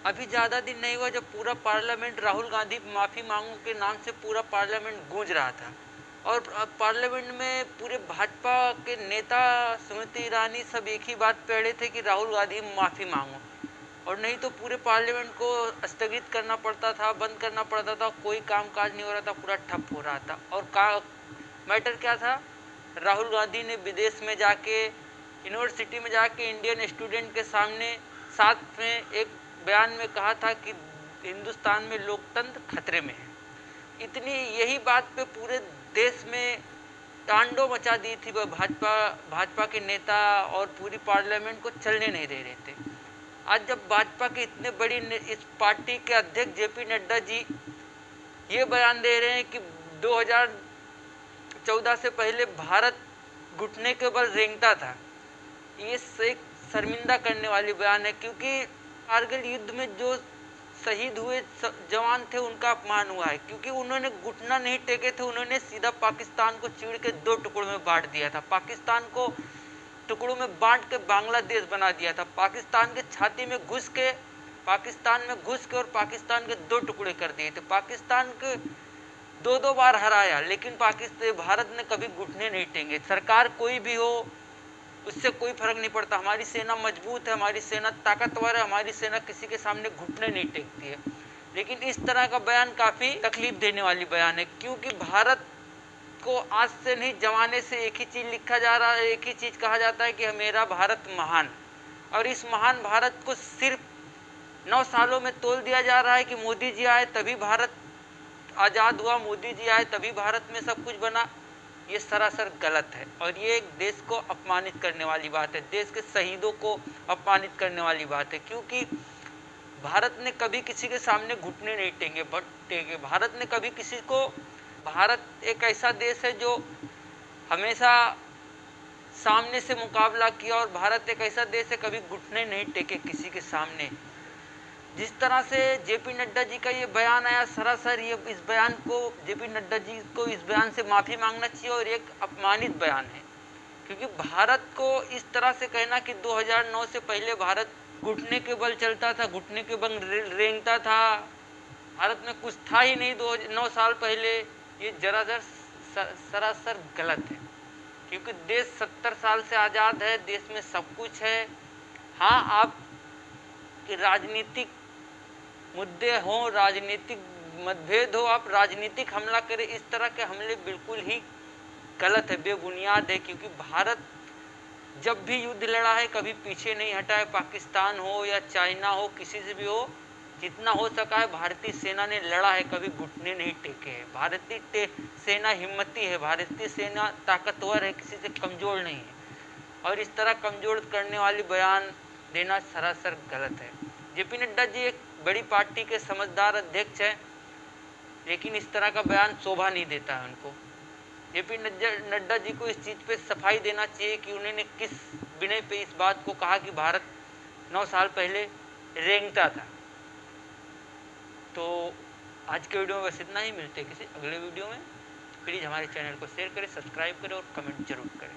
अभी ज़्यादा दिन नहीं हुआ जब पूरा पार्लियामेंट राहुल गांधी माफ़ी मांगो के नाम से पूरा पार्लियामेंट गूंज रहा था, और पार्लियामेंट में पूरे भाजपा के नेता स्मृति ईरानी सब एक ही बात पे अड़े थे कि राहुल गांधी माफ़ी मांगो, और नहीं तो पूरे पार्लियामेंट को स्थगित करना पड़ता था, बंद करना पड़ता था, कोई कामकाज नहीं हो रहा था, पूरा ठप हो रहा था। और मैटर क्या था? राहुल गांधी ने विदेश में जाके, यूनिवर्सिटी में जाके इंडियन स्टूडेंट के सामने साथ में एक बयान में कहा था कि हिंदुस्तान में लोकतंत्र खतरे में है। इतनी यही बात पे पूरे देश में तांडव मचा दी थी वह भाजपा के नेता, और पूरी पार्लियामेंट को चलने नहीं दे रहे थे। आज जब भाजपा के इतने बड़ी इस पार्टी के अध्यक्ष जेपी नड्डा जी ये बयान दे रहे हैं कि 2014 से पहले भारत घुटने के बल रेंगता था, ये एक शर्मिंदा करने वाली बयान है, क्योंकि कारगिल युद्ध में जो शहीद हुए जवान थे उनका अपमान हुआ है, क्योंकि उन्होंने घुटना नहीं टेके थे, उन्होंने सीधा पाकिस्तान को चीर के 2 टुकड़ों में बांट दिया था, पाकिस्तान को टुकड़ों में बांट के बांग्लादेश बना दिया था, पाकिस्तान के छाती में घुस के और पाकिस्तान के 2 टुकड़े कर दिए थे, पाकिस्तान के 2 बार हराया, लेकिन भारत ने कभी घुटने नहीं टेंगे। सरकार कोई भी हो उससे कोई फर्क नहीं पड़ता, हमारी सेना मजबूत है, हमारी सेना ताकतवर है, हमारी सेना किसी के सामने घुटने नहीं टेकती है। लेकिन इस तरह का बयान काफ़ी तकलीफ देने वाली बयान है, क्योंकि भारत को आज से नहीं जमाने से एक ही चीज़ लिखा जा रहा है, एक ही चीज़ कहा जाता है कि मेरा भारत महान, और इस महान भारत को सिर्फ 9 सालों में तोल दिया जा रहा है कि मोदी जी आए तभी भारत आज़ाद हुआ, मोदी जी आए तभी भारत में सब कुछ बना। ये सरासर गलत है, और ये एक देश को अपमानित करने वाली बात है, देश के शहीदों को अपमानित करने वाली बात है, क्योंकि भारत ने कभी किसी के सामने घुटने नहीं टेके। भारत ने कभी किसी को, भारत एक ऐसा देश है जो हमेशा सामने से मुकाबला किया, और भारत एक ऐसा देश है कभी घुटने नहीं टेके किसी के सामने। जिस तरह से जेपी नड्डा जी का ये बयान आया, सरासर ये इस बयान को, जेपी नड्डा जी को इस बयान से माफ़ी मांगना चाहिए, और एक अपमानित बयान है, क्योंकि भारत को इस तरह से कहना कि 2009 से पहले भारत घुटने के बल चलता था, घुटने के बल रेंगता था, भारत में कुछ था ही नहीं 9 साल पहले, ये सरासर गलत है, क्योंकि देश 70 साल से आज़ाद है, देश में सब कुछ है। हाँ, आप कि राजनीतिक मुद्दे हों, राजनीतिक मतभेद हो, आप राजनीतिक हमला करें, इस तरह के हमले बिल्कुल ही गलत है, बेबुनियाद है, क्योंकि भारत जब भी युद्ध लड़ा है कभी पीछे नहीं हटा है, पाकिस्तान हो या चाइना हो, किसी से भी हो, जितना हो सका है भारतीय सेना ने लड़ा है, कभी घुटने नहीं टेके हैं। भारतीय सेना हिम्मती है, भारतीय सेना ताकतवर है, किसी से कमज़ोर नहीं है, और इस तरह कमज़ोर करने वाली बयान देना सरासर गलत है। जेपी नड्डा जी एक बड़ी पार्टी के समझदार अध्यक्ष हैं, लेकिन इस तरह का बयान शोभा नहीं देता है उनको। जेपी नड्डा जी को इस चीज़ पे सफाई देना चाहिए कि उन्होंने किस विनय पे इस बात को कहा कि भारत 9 साल पहले रेंगता था। तो आज के वीडियो में बस इतना ही, मिलते हैं किसी अगले वीडियो में। प्लीज़ हमारे चैनल को शेयर करें, सब्सक्राइब करें और कमेंट जरूर करें।